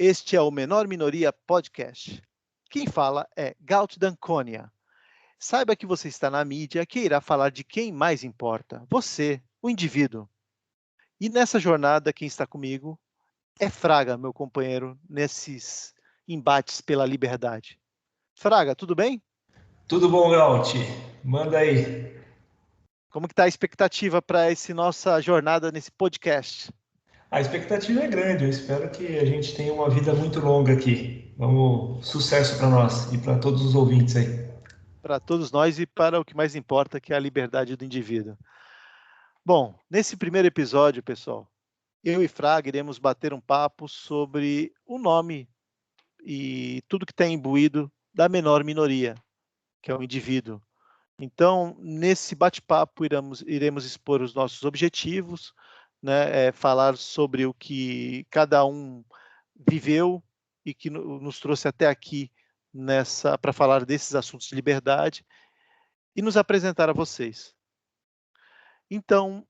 Este é o Menor Minoria Podcast. Quem fala é Gaut D'Anconia. Saiba que você está na mídia que irá falar de quem mais importa, você, o indivíduo. E nessa jornada, quem está comigo é Fraga, meu companheiro, nesses embates pela liberdade. Fraga, tudo bem? Tudo bom, Gaut? Manda aí. Como que está a expectativa para essa nossa jornada nesse podcast? A expectativa é grande, eu espero que a gente tenha uma vida muito longa aqui. Sucesso para nós e para todos os ouvintes aí. Para todos nós e para o que mais importa, que é a liberdade do indivíduo. Bom, nesse primeiro episódio, pessoal, eu e Fraga iremos bater um papo sobre o nome e tudo que está imbuído da menor minoria, que é o indivíduo. Então, nesse bate-papo, iremos expor os nossos objetivos, né, falar sobre o que cada um viveu e que nos trouxe até aqui para falar desses assuntos de liberdade e nos apresentar a vocês. Então,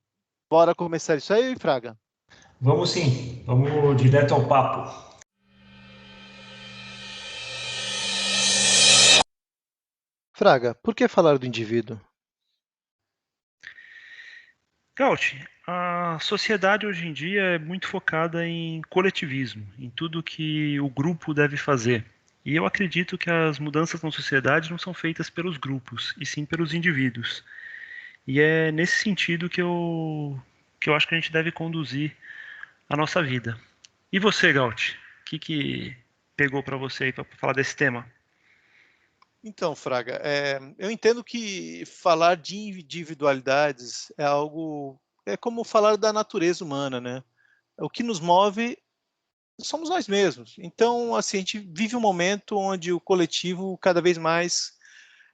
bora começar isso aí, Fraga? Vamos sim, vamos direto ao papo. Fraga, por que falar do indivíduo? Gaut, a sociedade hoje em dia é muito focada em coletivismo, em tudo que o grupo deve fazer. E eu acredito que as mudanças na sociedade não são feitas pelos grupos, e sim pelos indivíduos. E é nesse sentido que eu acho que a gente deve conduzir a nossa vida. E você, Gaut? O que pegou para você aí para falar desse tema? Então, Fraga, eu entendo que falar de individualidades é como falar da natureza humana, né? O que nos move somos nós mesmos. Então, assim, a gente vive um momento onde o coletivo cada vez mais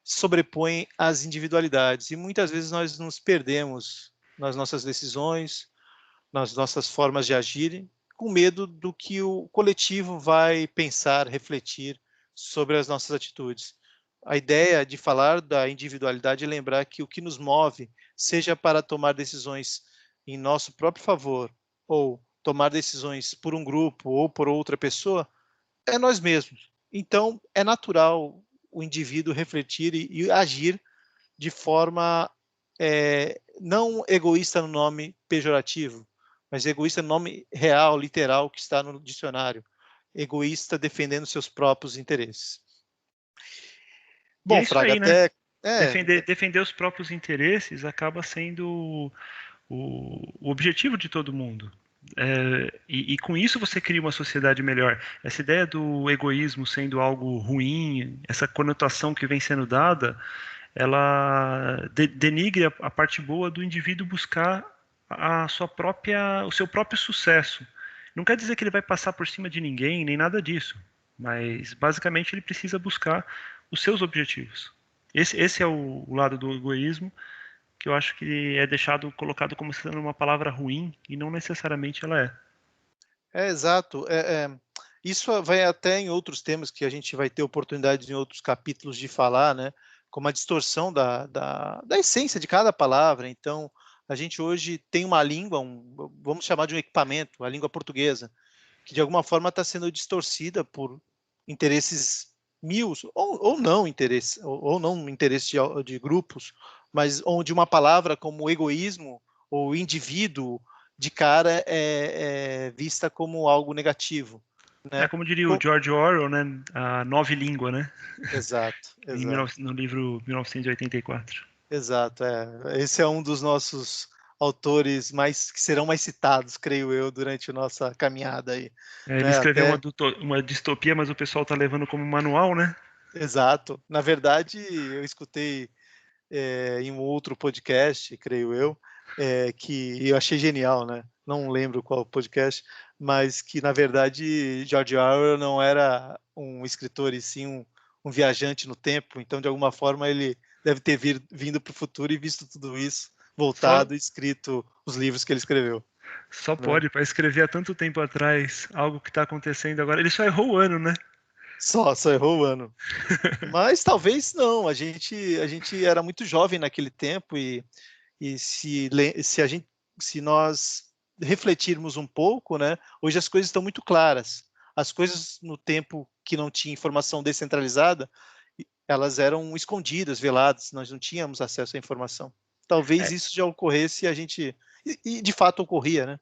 sobrepõe as individualidades e muitas vezes nós nos perdemos nas nossas decisões, nas nossas formas de agir, com medo do que o coletivo vai pensar, refletir sobre as nossas atitudes. A ideia de falar da individualidade é lembrar que o que nos move, seja para tomar decisões em nosso próprio favor, ou tomar decisões por um grupo ou por outra pessoa, é nós mesmos. Então, é natural o indivíduo refletir e agir de forma não egoísta no nome pejorativo, mas egoísta no nome real, literal, que está no dicionário. Egoísta defendendo seus próprios interesses. E é Bom, isso Fraga, aí, né? até... Defender os próprios interesses acaba sendo o objetivo de todo mundo. E com isso você cria uma sociedade melhor. Essa ideia do egoísmo sendo algo ruim, essa conotação que vem sendo dada, ela denigre a parte boa do indivíduo buscar o seu próprio sucesso. Não quer dizer que ele vai passar por cima de ninguém, nem nada disso. Mas basicamente ele precisa buscar os seus objetivos. Esse é o lado do egoísmo que eu acho que é colocado como sendo uma palavra ruim e não necessariamente ela é. Exato. Isso vai até em outros temas que a gente vai ter oportunidade em outros capítulos de falar, né? Como a distorção da essência de cada palavra. Então, a gente hoje tem uma língua, vamos chamar de um equipamento, a língua portuguesa, que de alguma forma está sendo distorcida por interesses mil, ou não interesse, ou não interesse de grupos, mas onde uma palavra como egoísmo ou indivíduo de cara é vista como algo negativo, né? Como diria o George Orwell, né? A nova língua, né? Exato, exato. No livro 1984. Exato, esse é um dos nossos autores que serão mais citados, creio eu, durante a nossa caminhada aí. Ele Né? escreveu uma distopia, mas o pessoal tá levando como manual, né? Exato. Na verdade, eu escutei em um outro podcast, creio eu, que eu achei genial, né? Não lembro qual podcast, mas que, na verdade, George Orwell não era um escritor, e sim um viajante no tempo. Então, de alguma forma, ele deve ter vindo para o futuro e visto tudo isso, voltado e escrito os livros que ele escreveu. Só Né? pode, para escrever há tanto tempo atrás algo que está acontecendo agora. Ele só errou o ano, né? Só errou o ano. Mas talvez não, a gente era muito jovem naquele tempo e se nós refletirmos um pouco, né, hoje as coisas estão muito claras. as coisas no tempo que não tinha informação descentralizada, elas eram escondidas, veladas, nós não tínhamos acesso à informação. Talvez isso já ocorresse e de fato ocorria, né?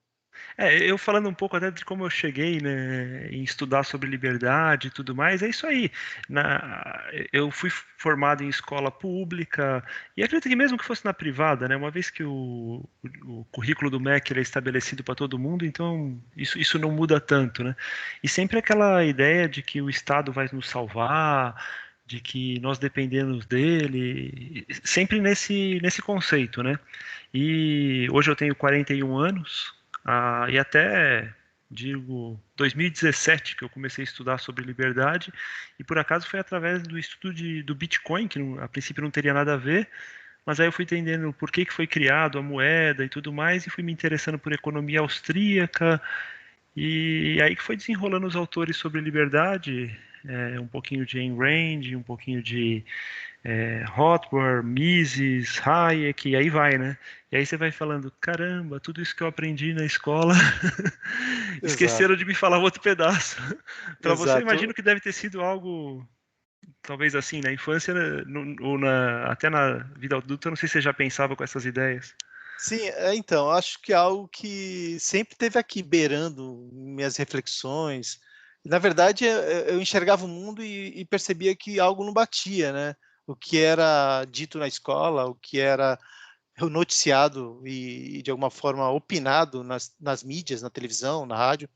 Eu falando um pouco até de como eu cheguei, né, em estudar sobre liberdade e tudo mais, é isso aí. Eu fui formado em escola pública, e acredito que mesmo que fosse na privada, né, uma vez que o currículo do MEC ele é estabelecido para todo mundo, então isso não muda tanto, né? E sempre aquela ideia de que o Estado vai nos salvar, de que nós dependemos dele, sempre nesse conceito, né? E hoje eu tenho 41 anos, e até, digo, 2017 que eu comecei a estudar sobre liberdade, e por acaso foi através do estudo do Bitcoin, que a princípio não teria nada a ver, mas aí eu fui entendendo por que foi criado a moeda e tudo mais, e fui me interessando por economia austríaca, e aí que foi desenrolando os autores sobre liberdade, um pouquinho de Ayn Rand, um pouquinho de Rothbard, Mises, Hayek, e aí vai, né? E aí você vai falando, caramba, tudo isso que eu aprendi na escola, Exato, esqueceram de me falar outro pedaço. Para você, eu exato. imagino que deve ter sido algo, talvez assim, na infância, né, ou até na vida adulta, eu não sei se você já pensava com essas ideias. Sim, então, acho que é algo que sempre teve aqui beirando minhas reflexões. Na verdade, eu enxergava o mundo e percebia que algo não batia, né? O que era dito na escola, o que era noticiado e de alguma forma opinado nas mídias, na televisão, na rádio,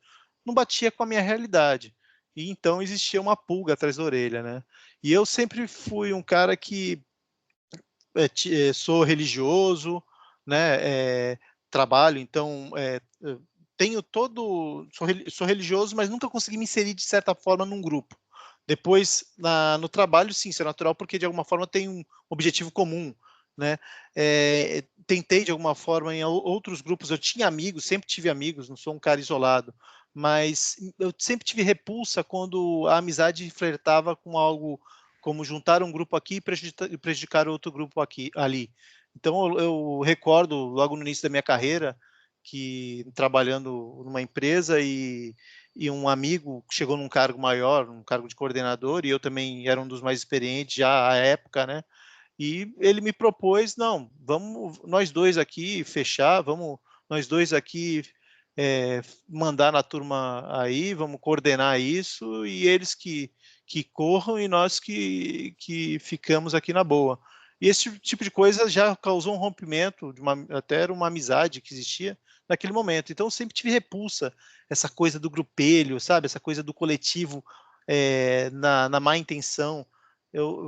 não batia com a minha realidade. E então existia uma pulga atrás da orelha, né? E eu sempre fui um cara que sou religioso, né? Trabalho, então tenho sou religioso, mas nunca consegui me inserir de certa forma num grupo. Depois, no trabalho, sim, isso é natural, porque de alguma forma tem um objetivo comum, né? Tentei de alguma forma em outros grupos, eu tinha amigos, sempre tive amigos, não sou um cara isolado, mas eu sempre tive repulsa quando a amizade flertava com algo como juntar um grupo aqui e prejudicar outro grupo aqui, ali. Então eu recordo logo no início da minha carreira que trabalhando numa empresa e um amigo chegou num cargo maior, um cargo de coordenador, e eu também era um dos mais experientes já à época, né? E ele me propôs, não, vamos nós dois aqui fechar, vamos nós dois aqui mandar na turma aí, vamos coordenar isso, e eles que corram e nós que ficamos aqui na boa. E esse tipo de coisa já causou um rompimento, até era uma amizade que existia naquele momento. Então, eu sempre tive repulsa, essa coisa do grupelho, sabe? Essa coisa do coletivo na má intenção.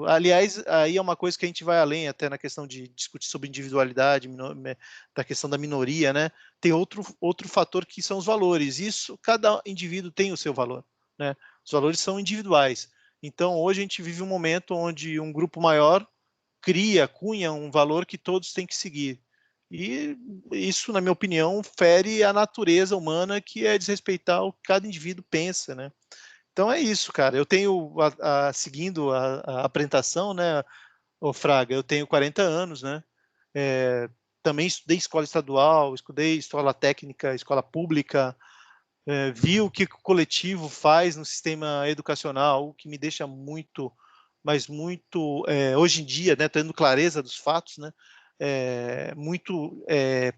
Aliás, aí é uma coisa que a gente vai além, até na questão de discutir sobre individualidade, da questão da minoria, né? Tem outro fator que são os valores. Isso, cada indivíduo tem o seu valor, né? Os valores são individuais. Então, hoje a gente vive um momento onde um grupo maior cunha um valor que todos têm que seguir. E isso, na minha opinião, fere a natureza humana, que é desrespeitar o que cada indivíduo pensa, né? Então é isso, cara. Eu tenho, seguindo a apresentação, né, ô Fraga, eu tenho 40 anos, né? Também estudei escola estadual, estudei escola técnica, escola pública, vi o que o coletivo faz no sistema educacional, o que me deixa muito, mas muito, hoje em dia, né, tendo clareza dos fatos, né, muito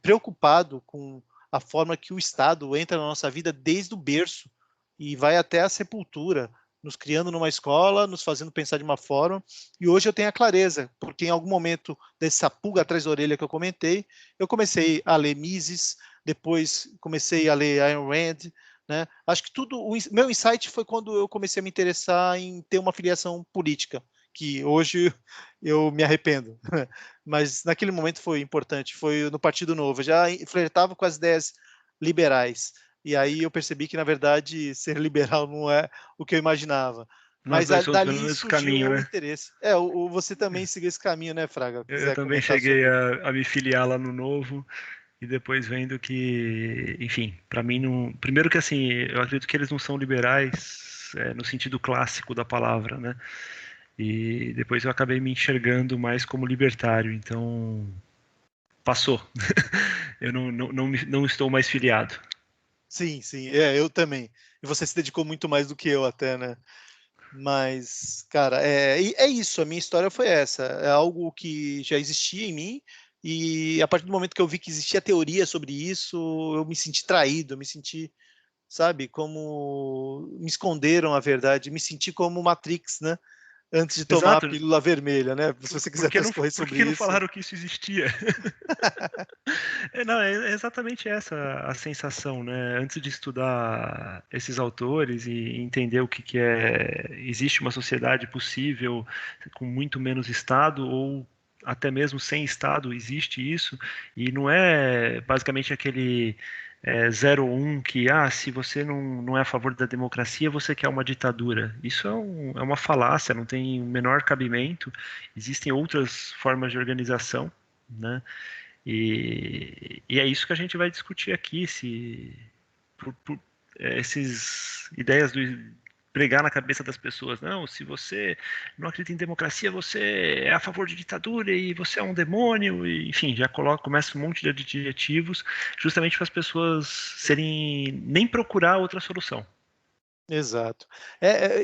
preocupado com a forma que o Estado entra na nossa vida desde o berço e vai até a sepultura, nos criando numa escola, nos fazendo pensar de uma forma, e hoje eu tenho a clareza, porque em algum momento dessa pulga atrás da orelha que eu comentei, eu comecei a ler Mises, depois comecei a ler Ayn Rand, né? Acho que o meu insight foi quando eu comecei a me interessar em ter uma filiação política, que hoje eu me arrependo, mas naquele momento foi importante, foi no Partido Novo, eu já flertava com as ideias liberais, e aí eu percebi que, na verdade, ser liberal não é o que eu imaginava. Nós Mas dois fomos pelo dali mesmo surgiu caminho, o né? interesse. Você também seguiu esse caminho, né, Fraga? Eu Quiser também comentar cheguei sobre. a me filiar lá no Novo e depois vendo que, enfim, para mim não. Primeiro que assim, eu acredito que eles não são liberais no sentido clássico da palavra, né? E depois eu acabei me enxergando mais como libertário, então passou. Eu não estou mais filiado. Sim, sim, eu também. E você se dedicou muito mais do que eu até, né? Mas, cara, é isso, a minha história foi essa. É algo que já existia em mim, e a partir do momento que eu vi que existia teoria sobre isso, eu me senti traído, eu me senti, sabe, como me esconderam a verdade, me senti como Matrix, né? Antes de tomar a Exato. pílula vermelha, né? Se você quiser transcorrer Por sobre que não isso. falaram que isso existia? Não, é exatamente essa a sensação, né? Antes de estudar esses autores e entender o que é, existe uma sociedade possível com muito menos Estado ou até mesmo sem Estado, existe isso, e não é basicamente aquele 0 ou 1 que, se você não é a favor da democracia, você quer uma ditadura. Isso é uma falácia, não tem o menor cabimento. Existem outras formas de organização, né? E é isso que a gente vai discutir aqui, se esses ideias do pregar na cabeça das pessoas, não, se você não acredita em democracia, você é a favor de ditadura e você é um demônio, e, enfim, já começa um monte de adjetivos, justamente para as pessoas nem procurar outra solução. Exato.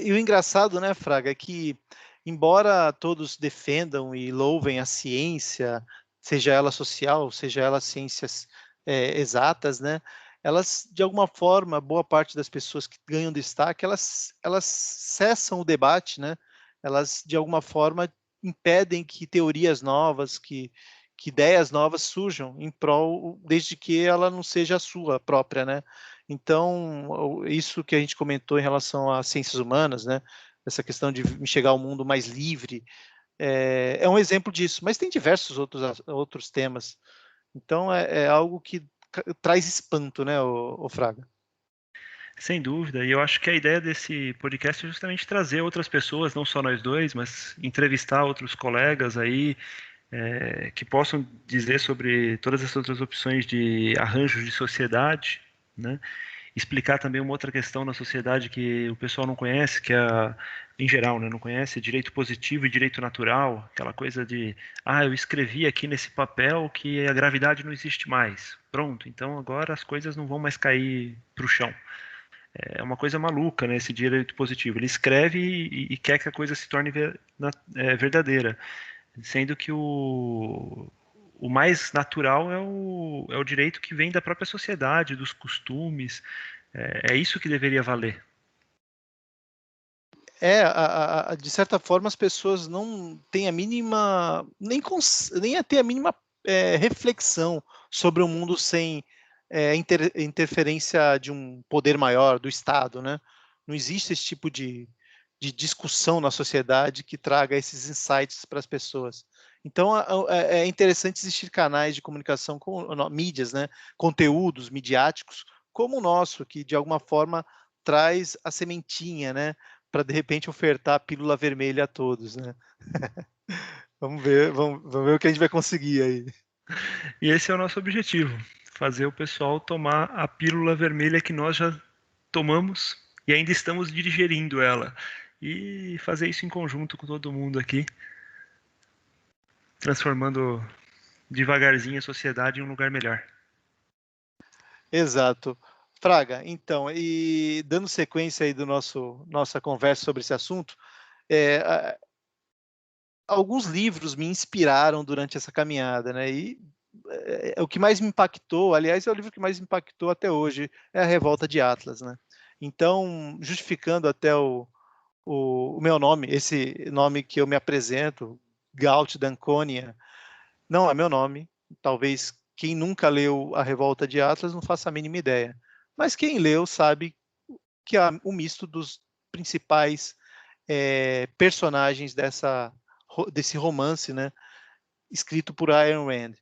E o engraçado, né, Fraga, é que, embora todos defendam e louvem a ciência, seja ela social, seja ela ciências exatas, né, elas, de alguma forma, boa parte das pessoas que ganham destaque, elas cessam o debate, né, elas, de alguma forma, impedem que teorias novas, que ideias novas surjam em prol, desde que ela não seja a sua própria, né? Então, isso que a gente comentou em relação às ciências humanas, né? Essa questão de chegar ao mundo mais livre, é um exemplo disso. Mas tem diversos outros temas. Então, é algo que traz espanto, né, o Fraga? Sem dúvida, e eu acho que a ideia desse podcast é justamente trazer outras pessoas, não só nós dois, mas entrevistar outros colegas aí, que possam dizer sobre todas essas outras opções de arranjos de sociedade, né? Explicar também uma outra questão na sociedade que o pessoal não conhece, que é, em geral, né, não conhece, direito positivo e direito natural, aquela coisa de, eu escrevi aqui nesse papel que a gravidade não existe mais. Pronto, então agora as coisas não vão mais cair para o chão. É uma coisa maluca, né, esse direito positivo. Ele escreve e quer que a coisa se torne verdadeira, sendo que o mais natural é o direito que vem da própria sociedade, dos costumes. É isso que deveria valer. De certa forma, as pessoas não têm a mínima, nem a ter a mínima reflexão sobre o mundo sem interferência de um poder maior, do Estado, né? Não existe esse tipo de discussão na sociedade que traga esses insights para as pessoas. Então, é interessante existir canais de comunicação com mídias, né? Conteúdos midiáticos, como o nosso, que de alguma forma traz a sementinha, né? Para de repente ofertar a pílula vermelha a todos, né? Vamos ver o que a gente vai conseguir aí. E esse é o nosso objetivo, fazer o pessoal tomar a pílula vermelha que nós já tomamos e ainda estamos digerindo ela. E fazer isso em conjunto com todo mundo aqui, transformando devagarzinho a sociedade em um lugar melhor. Exato. Fraga, então, e dando sequência aí do nossa conversa sobre esse assunto, alguns livros me inspiraram durante essa caminhada, né? E o que mais me impactou, aliás, é o livro que mais me impactou até hoje, é A Revolta de Atlas, né? Então, justificando até o meu nome, esse nome que eu me apresento, Gaut Danconia, não é meu nome. Talvez quem nunca leu A Revolta de Atlas não faça a mínima ideia. Mas quem leu sabe que é o misto dos principais personagens desse romance, né, escrito por Ayn Rand.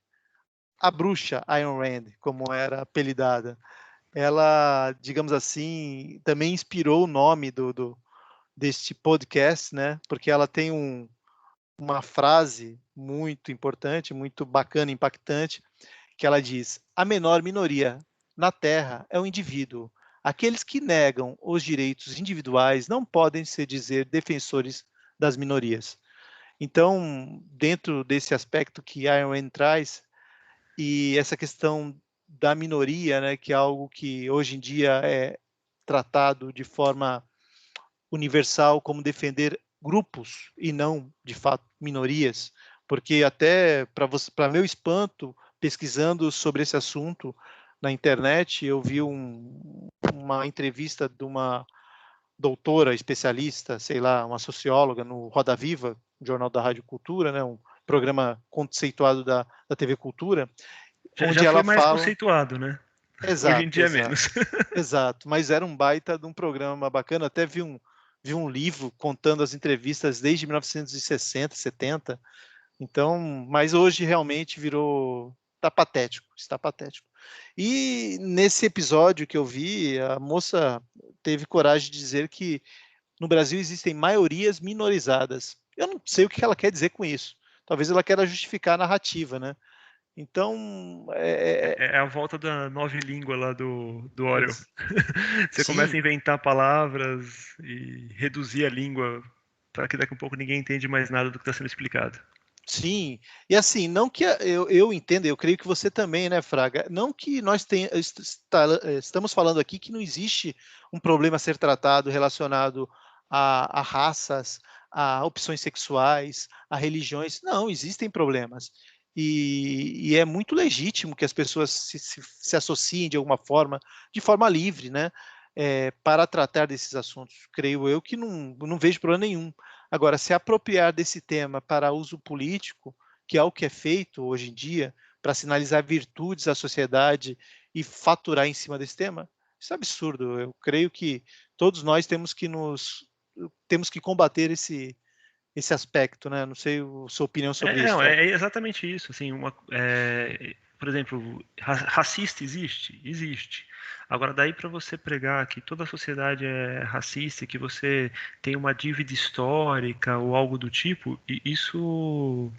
A bruxa Ayn Rand, como era apelidada, ela, digamos assim, também inspirou o nome deste podcast, né, porque ela tem uma frase muito importante, muito bacana, impactante, que ela diz: a menor minoria na Terra é o indivíduo. Aqueles que negam os direitos individuais não podem se dizer defensores das minorias. Então, dentro desse aspecto que Ayn Rand traz, e essa questão da minoria, né, que é algo que hoje em dia é tratado de forma universal como defender grupos e não, de fato, minorias, porque até para meu espanto, pesquisando sobre esse assunto na internet, eu vi uma entrevista de uma doutora especialista, sei lá, uma socióloga no Roda Viva, Jornal da Rádio Cultura, né, um programa conceituado da TV Cultura, Já onde foi ela mais fala... conceituado, né? Hoje em Exato, dia exato, menos. exato, mas era um baita de um programa bacana, até vi um livro contando as entrevistas desde 1960, 70, então, mas hoje realmente está patético, está patético. E nesse episódio que eu vi, a moça teve coragem de dizer que no Brasil existem maiorias minorizadas. Eu não sei o que ela quer dizer com isso. Talvez ela queira justificar a narrativa, né? Então, É a volta da nova língua lá do Orwell. Você começa sim, a inventar palavras e reduzir a língua para que daqui a pouco ninguém entende mais nada do que está sendo explicado. sim. E assim, não que eu entenda, eu creio que você também, né, Fraga? Não que nós estamos falando aqui que não existe um problema a ser tratado relacionado a raças, a opções sexuais, a religiões. Não, existem problemas. E é muito legítimo que as pessoas se associem de alguma forma, de forma livre, né? Para tratar desses assuntos. Creio eu que não vejo problema nenhum. Agora, se apropriar desse tema para uso político, que é o que é feito hoje em dia, para sinalizar virtudes à sociedade e faturar em cima desse tema, isso é absurdo. Eu creio que todos nós temos que combater esse aspecto, né? Não sei a sua opinião sobre isso, Não, Fraga. é exatamente isso. Assim, por exemplo, racista existe? Existe. Agora, daí para você pregar que toda a sociedade é racista, que você tem uma dívida histórica ou algo do tipo, isso,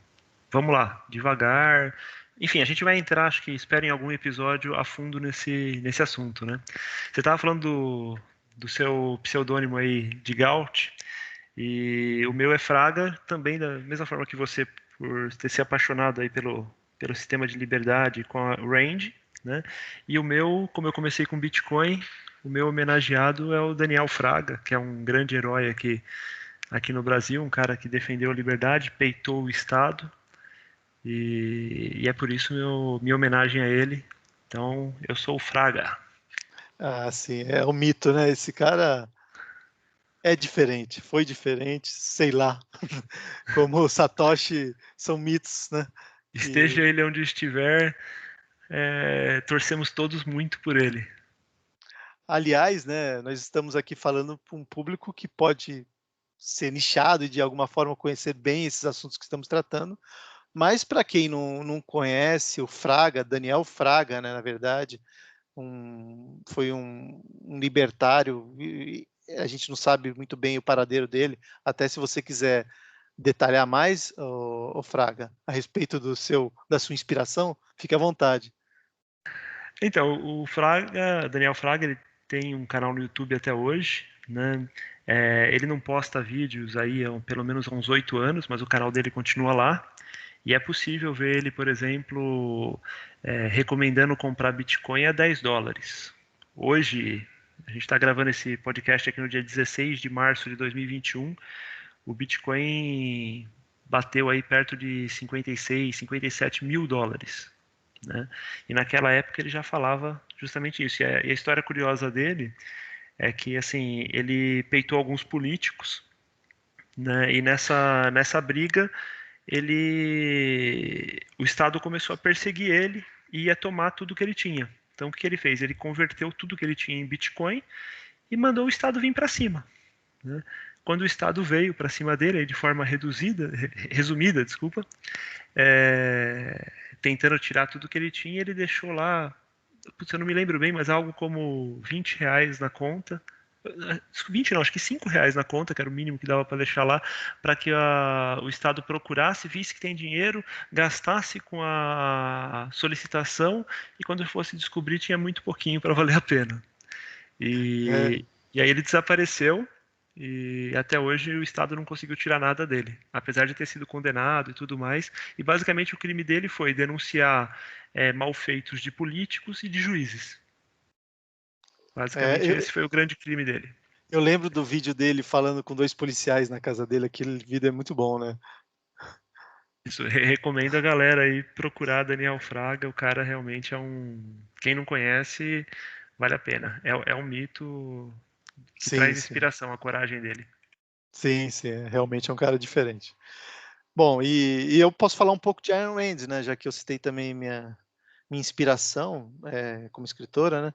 vamos lá, devagar. Enfim, a gente vai entrar, acho que espero em algum episódio a fundo nesse assunto, né? Você estava falando do seu pseudônimo aí de Gaut, e o meu é Fraga, também da mesma forma que você, por ter se apaixonado aí pelo sistema de liberdade com a Range, né? E o meu, como eu comecei com Bitcoin, o meu homenageado é o Daniel Fraga, que é um grande herói aqui no Brasil, um cara que defendeu a liberdade, peitou o Estado, e é por isso minha homenagem a ele. Então, eu sou o Fraga. Ah, sim, é um mito, né? Esse cara é diferente, foi diferente, sei lá. Como o Satoshi são mitos, né? Esteja E, ele onde estiver, torcemos todos muito por ele. aliás, né, nós estamos aqui falando para um público que pode ser nichado e de alguma forma conhecer bem esses assuntos que estamos tratando, mas para quem não conhece o Fraga, Daniel Fraga, né, na verdade, foi um libertário, e a gente não sabe muito bem o paradeiro dele, até se você quiser detalhar mais, o Fraga, a respeito da sua inspiração, fique à vontade. Então, Daniel Fraga, ele tem um canal no YouTube até hoje, né? Ele não posta vídeos aí há pelo menos há uns 8 anos, mas o canal dele continua lá. E é possível ver ele, por exemplo, recomendando comprar Bitcoin a $10. Hoje, a gente está gravando esse podcast aqui no dia 16 de março de 2021. O Bitcoin bateu aí perto de 56, 57 mil dólares, né? E naquela época ele já falava justamente isso. E a história curiosa dele é que assim ele peitou alguns políticos, né? E nessa briga o Estado começou a perseguir ele e ia tomar tudo que ele tinha. Então o que ele fez? Ele converteu tudo que ele tinha em Bitcoin e mandou o Estado vir para cima, né? Quando o Estado veio para cima dele de forma resumida, desculpa, tentando tirar tudo que ele tinha, ele deixou lá, putz, eu não me lembro bem, mas algo como R$ 20 na conta. 20 não, acho que R$ 5 na conta, que era o mínimo que dava para deixar lá, para que o Estado procurasse, visse que tem dinheiro, gastasse com a solicitação e quando fosse descobrir tinha muito pouquinho para valer a pena. É, E aí ele desapareceu e até hoje o Estado não conseguiu tirar nada dele, apesar de ter sido condenado e tudo mais. E basicamente o crime dele foi denunciar malfeitos de políticos e de juízes. É, Basicamente esse foi o grande crime dele. eu lembro do vídeo dele falando com 2 policiais na casa dele, aquele vídeo é muito bom, né? Isso, recomendo a galera aí procurar Daniel Fraga, o cara realmente é Quem não conhece, vale a pena. É um mito que Sim, traz sim. inspiração, a coragem dele. Sim, sim, realmente é um cara diferente. Bom, e eu posso falar um pouco de Ayn Rand, né, já que eu citei também minha inspiração como escritora, né?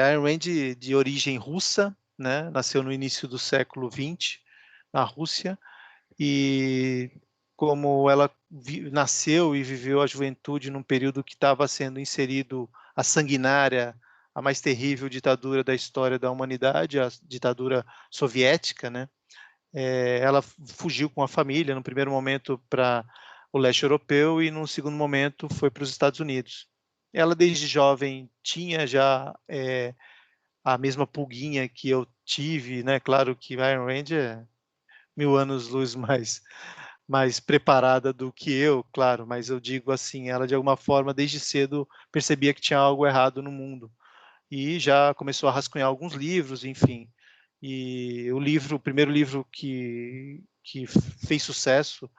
Ayn Rand de origem russa, né, nasceu no início do século XX na Rússia, e como ela nasceu e viveu a juventude num período que estava sendo inserido a sanguinária, a mais terrível ditadura da história da humanidade, a ditadura soviética, né? Ela fugiu com a família, no primeiro momento para o leste europeu e no segundo momento foi para os Estados Unidos. Ela desde jovem tinha já a mesma pulguinha que eu tive, né? Claro que Ayn Rand é 1000 anos-luz mais preparada do que eu, claro, mas eu digo assim, ela de alguma forma desde cedo percebia que tinha algo errado no mundo e já começou a rascunhar alguns livros, enfim. E o primeiro livro que fez sucesso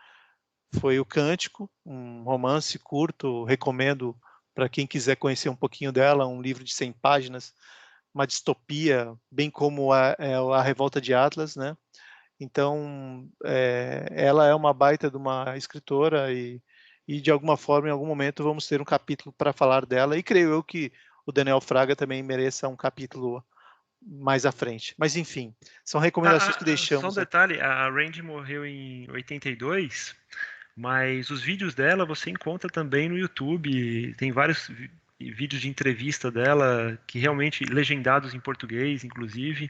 foi o Cântico, um romance curto, recomendo para quem quiser conhecer um pouquinho dela, um livro de 100 páginas, uma distopia, bem como a Revolta de Atlas, né? Então, ela é uma baita de uma escritora e, de alguma forma, em algum momento, vamos ter um capítulo para falar dela. E creio eu que o Daniel Fraga também mereça um capítulo mais à frente. Mas, enfim, são recomendações que Só um deixamos aqui. detalhe, a Rand morreu em 82, mas os vídeos dela você encontra também no YouTube. Tem vários vídeos de entrevista dela, que realmente legendados em português, inclusive,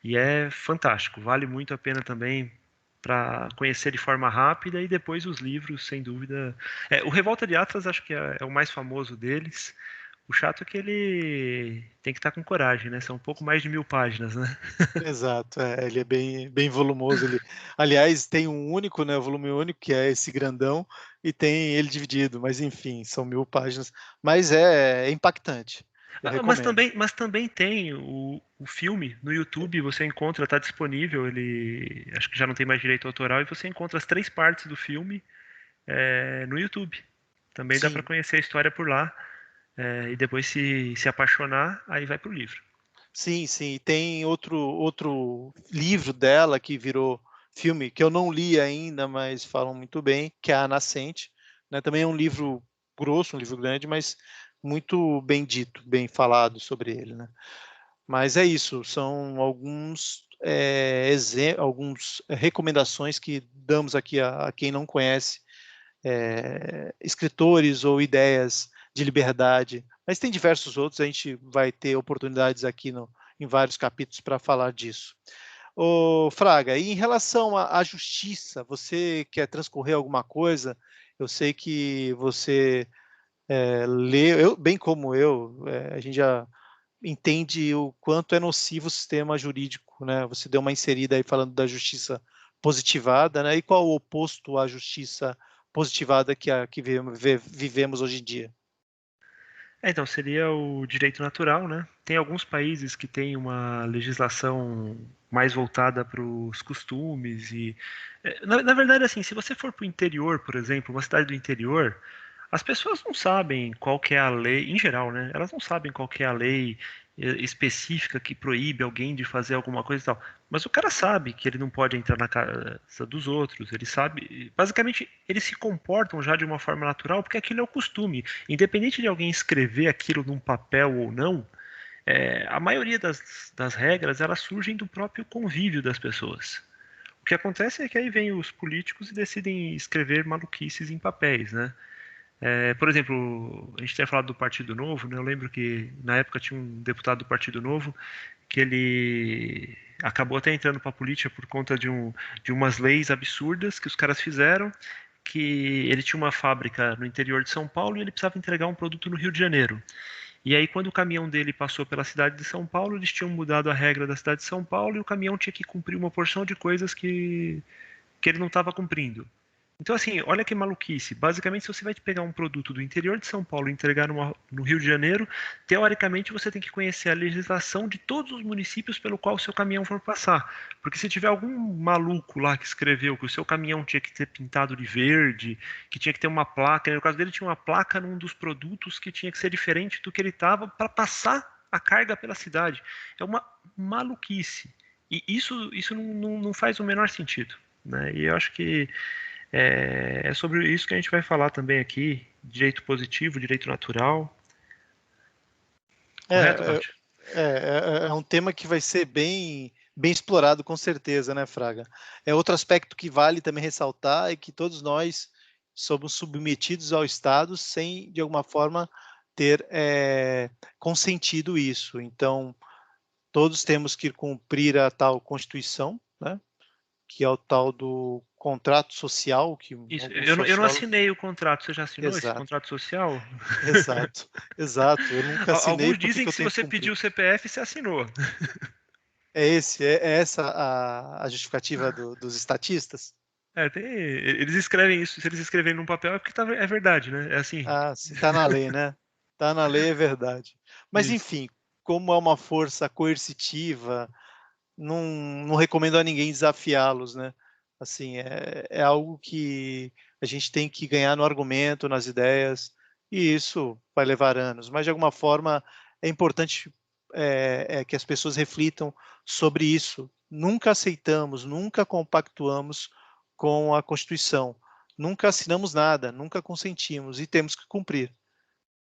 e é fantástico. Vale muito a pena também para conhecer de forma rápida e depois os livros, sem dúvida. O Revolta de Atlas acho que é o mais famoso deles. O chato é que ele tem que estar com coragem, né? São um pouco mais de 1000 páginas, né? Exato, ele é bem volumoso. Aliás, tem um único, né, volume único, que é esse grandão, e tem ele dividido, mas enfim, são 1000 páginas. Mas é impactante, eu Mas recomendo. também tem o filme no YouTube, você encontra, está disponível, ele acho que já não tem mais direito autoral, e você encontra as 3 partes do filme no YouTube. Também dá para Sim, conhecer a história por lá, e depois se apaixonar, aí vai pro livro. sim, sim. E tem outro livro dela que virou filme, que eu não li ainda, mas falam muito bem, que é A Nascente, né? Também é um livro grosso, um livro grande, mas muito bem dito, bem falado sobre ele, né? Mas é isso, são alguns recomendações que damos aqui a quem não conhece escritores ou ideias de liberdade. Mas tem diversos outros, a gente vai ter oportunidades aqui em vários capítulos para falar disso. Ô, Fraga, e em relação à justiça, você quer transcorrer alguma coisa? Eu sei que você lê, bem como eu, a gente já entende o quanto é nocivo o sistema jurídico, né? Você deu uma inserida aí falando da justiça positivada, né? E qual o oposto à justiça positivada que vivemos hoje em dia? Então, seria o direito natural, né? Tem alguns países que têm uma legislação mais voltada para os costumes e, na verdade, assim, se você for para o interior, por exemplo, uma cidade do interior, as pessoas não sabem qual que é a lei, em geral, né? Elas não sabem qual que é a lei específica que proíbe alguém de fazer alguma coisa e tal. Mas o cara sabe que ele não pode entrar na casa dos outros, ele sabe. Basicamente, eles se comportam já de uma forma natural porque aquilo é o costume. Independente de alguém escrever aquilo num papel ou não, a maioria das regras elas surgem do próprio convívio das pessoas. O que acontece é que aí vem os políticos e decidem escrever maluquices em papéis, né? Por exemplo, a gente tinha falado do Partido Novo, né? Eu lembro que na época tinha um deputado do Partido Novo que ele acabou até entrando para a política por conta de umas leis absurdas que os caras fizeram, que ele tinha uma fábrica no interior de São Paulo e ele precisava entregar um produto no Rio de Janeiro. E aí, quando o caminhão dele passou pela cidade de São Paulo, eles tinham mudado a regra da cidade de São Paulo e o caminhão tinha que cumprir uma porção de coisas que ele não estava cumprindo. Então, assim, olha que maluquice. Basicamente, se você vai pegar um produto do interior de São Paulo e entregar no Rio de Janeiro, teoricamente você tem que conhecer a legislação de todos os municípios pelo qual o seu caminhão for passar. Porque se tiver algum maluco lá que escreveu que o seu caminhão tinha que ser pintado de verde, que tinha que ter uma placa, no caso dele tinha uma placa num dos produtos que tinha que ser diferente do que ele estava para passar a carga pela cidade. É uma maluquice. E isso não faz o menor sentido. Né? E eu acho que é sobre isso que a gente vai falar também aqui, direito positivo, direito natural. Correto, É, Bate? é um tema que vai ser bem explorado, com certeza, né, Fraga? É outro aspecto que vale também ressaltar é que todos nós somos submetidos ao Estado sem, de alguma forma, ter consentido isso. Então, todos temos que cumprir a tal Constituição, né, que é o tal do contrato social, que Isso. alguns Eu não sociólogos... assinei o contrato. Você já assinou esse Exato, contrato social? exato, exato. Eu nunca assinei, Alguns por que dizem que que eu se tenho que você cumprir? pediu o CPF, você assinou. É essa a justificativa dos estatistas? Eles escrevem isso. Se eles escreverem num papel é porque é verdade, né? É assim. Ah, se está na lei, né? Está na lei, é verdade. Mas, Isso. enfim, como é uma força coercitiva, não recomendo a ninguém desafiá-los, né? Assim, é algo que a gente tem que ganhar no argumento, nas ideias, e isso vai levar anos. Mas, de alguma forma, é importante que as pessoas reflitam sobre isso. Nunca aceitamos, nunca compactuamos com a Constituição. Nunca assinamos nada, nunca consentimos e temos que cumprir.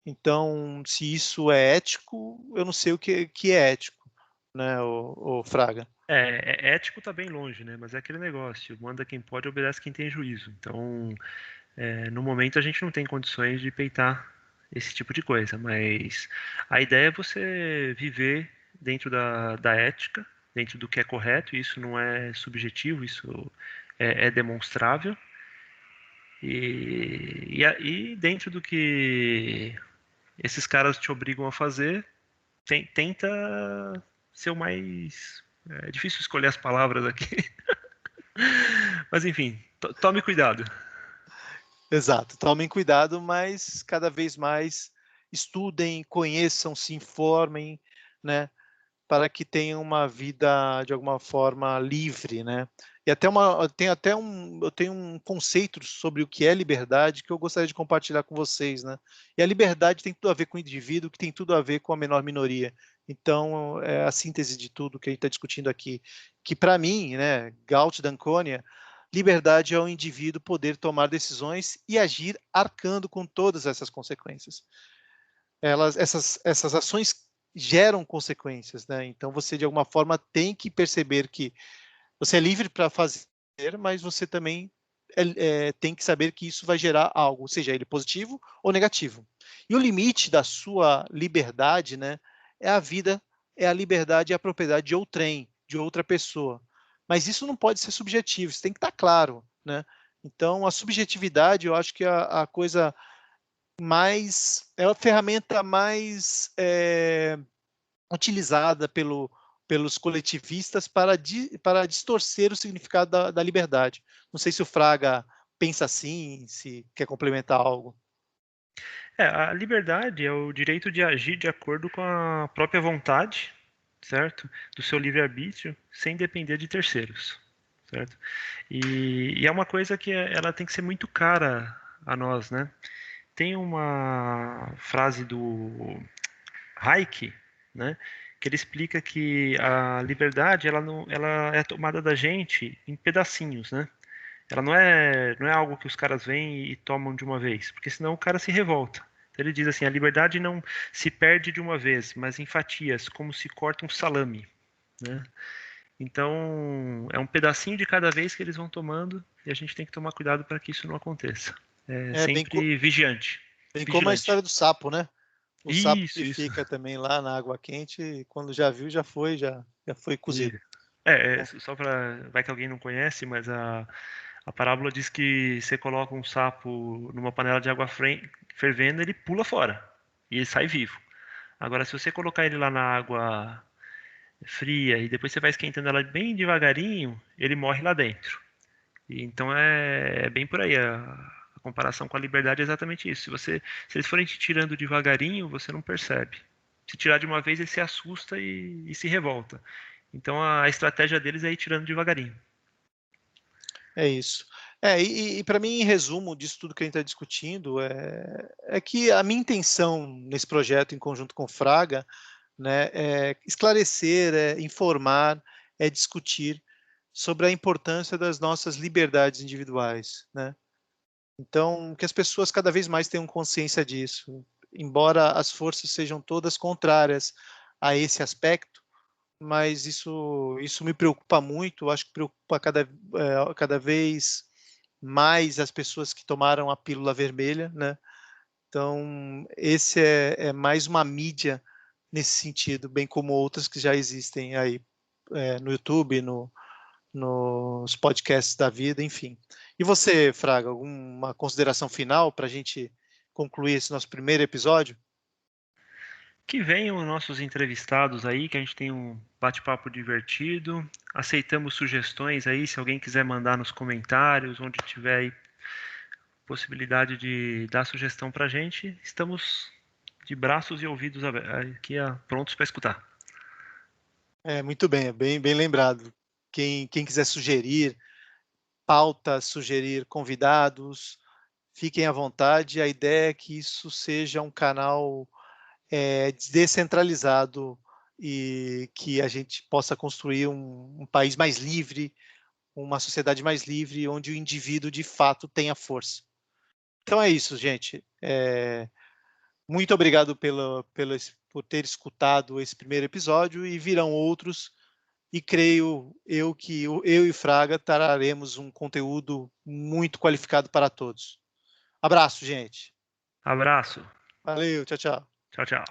Então, se isso é ético, eu não sei o que é ético, né, o Fraga? Ético tá bem longe, né? Mas é aquele negócio. Manda quem pode, obedece quem tem juízo. Então, no momento a gente não tem condições de peitar esse tipo de coisa, mas a ideia é você viver dentro da ética, dentro do que é correto, e isso não é subjetivo, isso é demonstrável, e dentro do que esses caras te obrigam a fazer, tenta ser o mais. É difícil escolher as palavras aqui, mas enfim, tome cuidado. Exato, tomem cuidado, mas cada vez mais estudem, conheçam, se informem, né, para que tenham uma vida de alguma forma livre, né? E eu tenho um conceito sobre o que é liberdade que eu gostaria de compartilhar com vocês, né? E a liberdade tem tudo a ver com o indivíduo, que tem tudo a ver com a menor minoria. Então, é a síntese de tudo que a gente está discutindo aqui, que para mim, né, Galt d'Anconia, liberdade é o indivíduo poder tomar decisões e agir arcando com todas essas consequências. Essas ações geram consequências, né? Então você de alguma forma tem que perceber que você é livre para fazer, mas você também tem que saber que isso vai gerar algo, seja ele positivo ou negativo. E o limite da sua liberdade, né, é a vida, é a liberdade e a propriedade de outrem, de outra pessoa. Mas isso não pode ser subjetivo, isso tem que estar claro, né? Então a subjetividade, eu acho que é a coisa é a ferramenta mais utilizada pelos coletivistas para distorcer o significado da liberdade. Não sei se o Fraga pensa assim, se quer complementar algo. A liberdade é o direito de agir de acordo com a própria vontade, certo? Do seu livre-arbítrio, sem depender de terceiros, certo? E é uma coisa que ela tem que ser muito cara a nós, né? Tem uma frase do Hayek, né? Que ele explica que a liberdade ela é tomada da gente em pedacinhos, né? Ela não é algo que os caras vêm e tomam de uma vez, porque senão o cara se revolta. Então ele diz assim: a liberdade não se perde de uma vez, mas em fatias, como se corta um salame, né? Então é um pedacinho de cada vez que eles vão tomando e a gente tem que tomar cuidado para que isso não aconteça. É É sempre vigiante, bem como a vigilante. história do sapo, né? O sapo que Isso. fica também lá na água quente, quando já viu, já foi cozido. Né? Só para vai que alguém não conhece, mas a parábola diz que você coloca um sapo numa panela de água fervendo, ele pula fora e ele sai vivo. Agora, se você colocar ele lá na água fria e depois você vai esquentando ela bem devagarinho, ele morre lá dentro. E então é bem por aí. A comparação com a liberdade é exatamente isso. Se eles forem te tirando devagarinho, você não percebe. Se tirar de uma vez, ele se assusta e se revolta. Então a estratégia deles é ir tirando devagarinho. É isso. E para mim, em resumo disso tudo que a gente está discutindo, é que a minha intenção nesse projeto, em conjunto com o Fraga, né, é esclarecer, é informar, é discutir sobre a importância das nossas liberdades individuais, né? Então, que as pessoas cada vez mais tenham consciência disso, embora as forças sejam todas contrárias a esse aspecto, mas isso me preocupa muito, acho que preocupa cada vez mais as pessoas que tomaram a pílula vermelha, né? Então, esse é mais uma mídia nesse sentido, bem como outras que já existem aí no YouTube, nos podcasts da vida, enfim. E você, Fraga, alguma consideração final para a gente concluir esse nosso primeiro episódio? Que venham os nossos entrevistados aí, que a gente tem um bate-papo divertido. Aceitamos sugestões aí, se alguém quiser mandar nos comentários, onde tiver aí possibilidade de dar sugestão para a gente, estamos de braços e ouvidos aqui prontos para escutar. Muito bem, bem lembrado. Quem quiser sugerir pautas, sugerir convidados, fiquem à vontade. A ideia é que isso seja um canal descentralizado e que a gente possa construir um país mais livre, uma sociedade mais livre, onde o indivíduo de fato tenha força. Então é isso, gente. Muito obrigado por ter escutado esse primeiro episódio e virão outros. E creio eu que eu e Fraga traremos um conteúdo muito qualificado para todos. Abraço, gente. Abraço. Valeu, tchau, tchau. Tchau, tchau.